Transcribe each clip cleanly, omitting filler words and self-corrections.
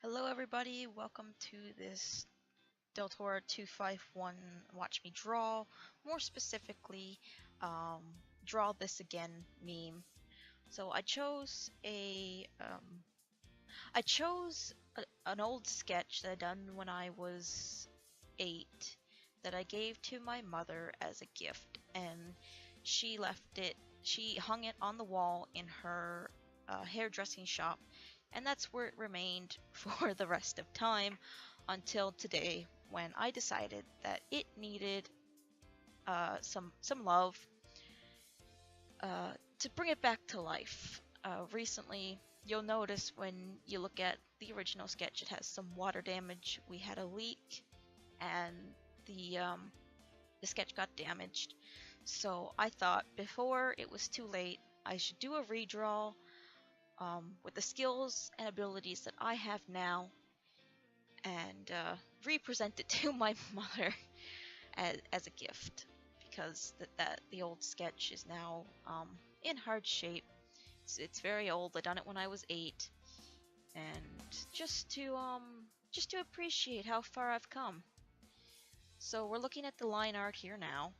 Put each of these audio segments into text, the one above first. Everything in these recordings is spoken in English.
Hello, everybody. Welcome to this Deltora 251 Watch Me Draw. More specifically, um, Draw This Again meme. So an old sketch that I done when I was 8 that I gave to my mother as a gift, and she left it. She hung it on the wall in her hairdressing shop, and that's where it remained for the rest of time until today when I decided that it needed some love to bring it back to life. Recently, you'll notice when you look at the original sketch, it has some water damage. We had a leak, and the um, the sketch got damaged. So I thought before it was too late, I should do a redraw with the skills and abilities that I have now, and represent it to my mother as a gift because the old sketch is now in hard shape. It's very old. I done it when I was 8, and just to appreciate how far I've come. So we're looking at the line art here now,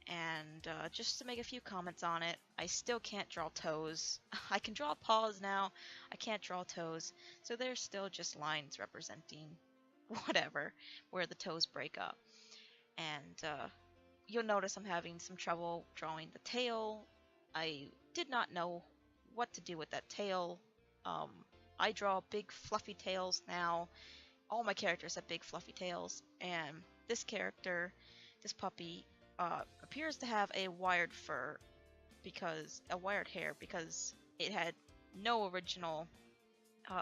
and just to make a few comments on it, I still can't draw toes. I can draw paws now, I can't draw toes, so they're still just lines representing whatever, where the toes break up. And you'll notice I'm having some trouble drawing the tail. I did not know what to do with that tail. Um, I draw big fluffy tails now. All my characters have big fluffy tails, and this character, this puppy, appears to have a wired hair because it had no original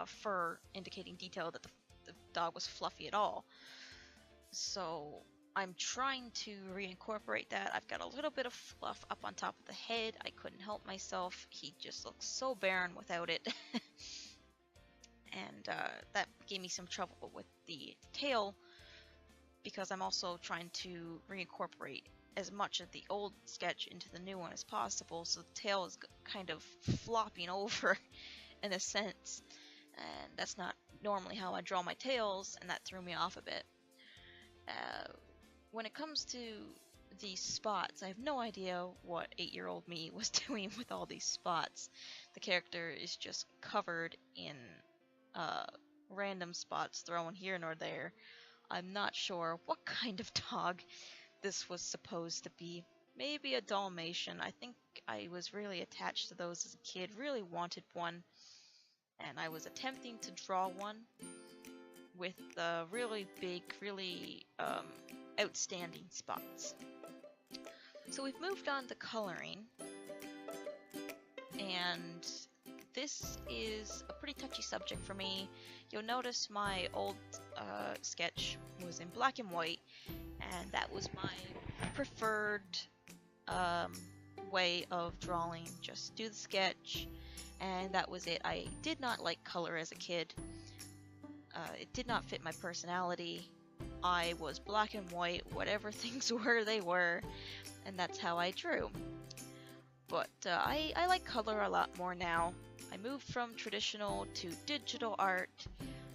fur indicating detail that the dog was fluffy at all. So I'm trying to reincorporate that. I've got a little bit of fluff up on top of the head. I couldn't help myself. He just looks so barren without it. And that gave me some trouble with the tail because I'm also trying to reincorporate as much of the old sketch into the new one as possible, so the tail is kind of flopping over in a sense, and that's not normally how I draw my tails, and that threw me off a bit. When it comes to these spots, I have no idea what 8-year-old me was doing with all these spots. The character is just covered in uh, random spots thrown here nor there. I'm not sure what kind of dog this was supposed to be. Maybe a Dalmatian. I think I was really attached to those as a kid, really wanted one, and I was attempting to draw one with really big, really outstanding spots. So we've moved on to coloring, and this is a pretty touchy subject for me. You'll notice my old sketch was in black and white, and that was my preferred way of drawing. Just do the sketch, and that was it. I did not like color as a kid. It did not fit my personality. I was black and white, whatever things were, they were, and that's how I drew. But I like color a lot more now. I moved from traditional to digital art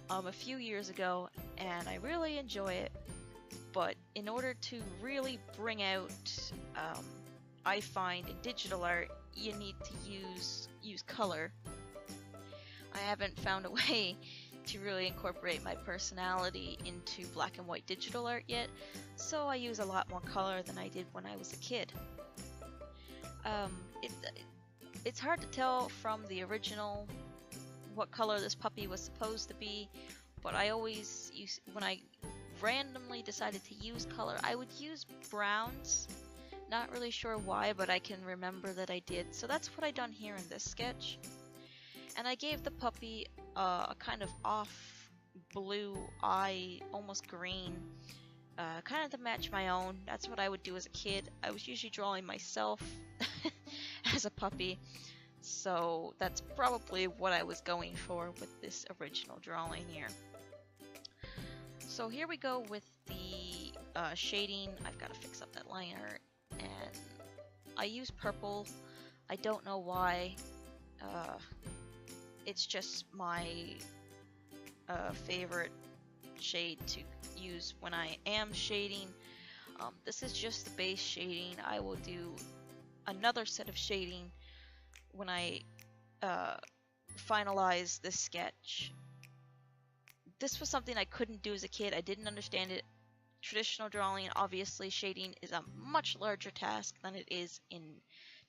a few years ago, and I really enjoy it. But in order to really bring out, I find in digital art, you need to use color. I haven't found a way to really incorporate my personality into black and white digital art yet, so I use a lot more color than I did when I was a kid. Um, it, it's hard to tell from the original what color this puppy was supposed to be, but I always use, when I randomly decided to use color, I would use browns. Not really sure why, but I can remember that I did. So that's what I done here in this sketch. And I gave the puppy a kind of off blue eye, almost green, kind of to match my own. That's what I would do as a kid. I was usually drawing myself as a puppy, so that's probably what I was going for with this original drawing here. So here we go with the shading. I've got to fix up that line art, and I use purple. I don't know why. It's just my favorite shade to use when I am shading. This is just the base shading. I will do another set of shading when I finalize this sketch. This was something I couldn't do as a kid. I didn't understand it. Traditional drawing, obviously, shading is a much larger task than it is in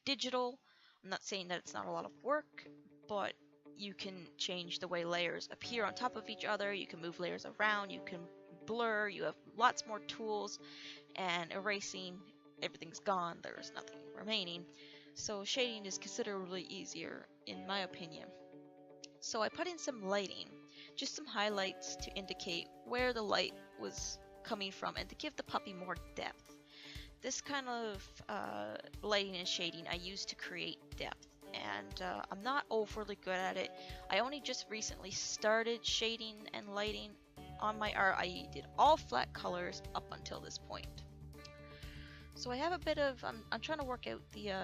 digital. I'm not saying that it's not a lot of work, but you can change the way layers appear on top of each other. You can move layers around. You can blur. You have lots more tools. And erasing, everything's gone. There's nothing remaining. So shading is considerably easier, in my opinion. So I put in some lighting, just some highlights to indicate where the light was coming from and to give the puppy more depth. This kind of lighting and shading I use to create depth, and I'm not overly good at it. I only just recently started shading and lighting on my art. I did all flat colors up until this point. So I have a bit of, I'm trying to work out the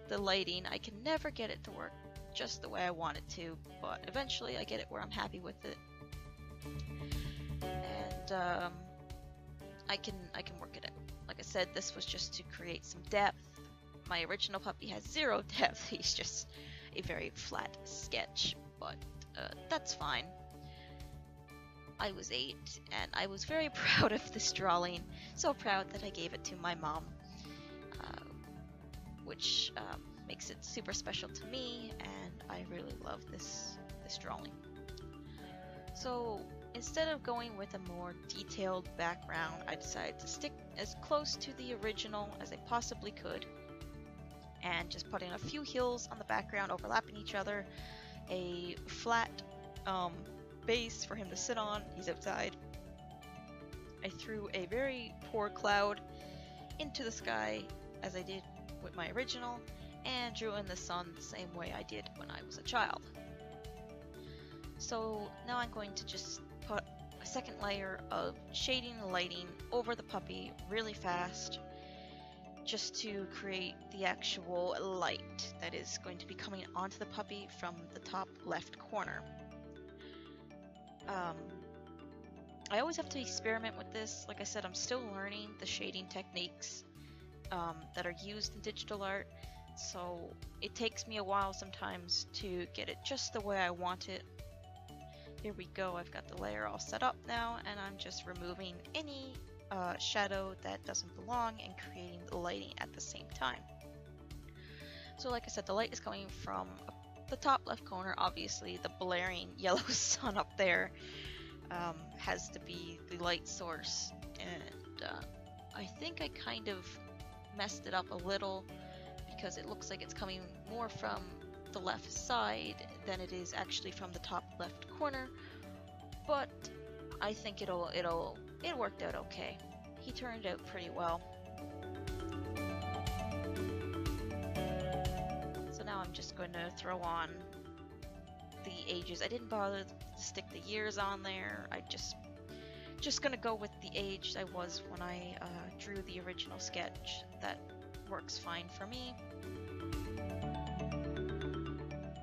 the lighting. I can never get it to work just the way I want it to, but eventually I get it where I'm happy with it. And I can work it out. Like I said, this was just to create some depth. My original puppy has zero depth. He's just a very flat sketch, but that's fine. I was 8 and I was very proud of this drawing. So proud that I gave it to my mom, which makes it super special to me, and I really love this drawing. So instead of going with a more detailed background, I decided to stick as close to the original as I possibly could, and just putting a few hills on the background overlapping each other, a flat base for him to sit on. He's outside. I threw a very poor cloud into the sky as I did with my original, and drew in the sun the same way I did when I was a child. So now I'm going to just put a second layer of shading and lighting over the puppy really fast, just to create the actual light that is going to be coming onto the puppy from the top left corner. I always have to experiment with this. Like I said, I'm still learning the shading techniques that are used in digital art, so it takes me a while sometimes to get it just the way I want it. Here we go, I've got the layer all set up now, and I'm just removing any shadow that doesn't belong and creating the lighting at the same time. So like I said, the light is coming from the top left corner. Obviously the blaring yellow sun up there has to be the light source, and I think I kind of messed it up a little because it looks like it's coming more from the left side than it is actually from the top left corner, but I think it worked out okay. He turned out pretty well. So now I'm just going to throw on the ages. I didn't bother to stick the years on there. I just gonna go with the age I was when I drew the original sketch. That works fine for me.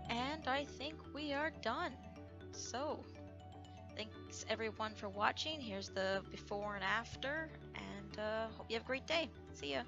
And I think we are done. So thanks everyone for watching. Here's the before and after, and hope you have a great day. See ya.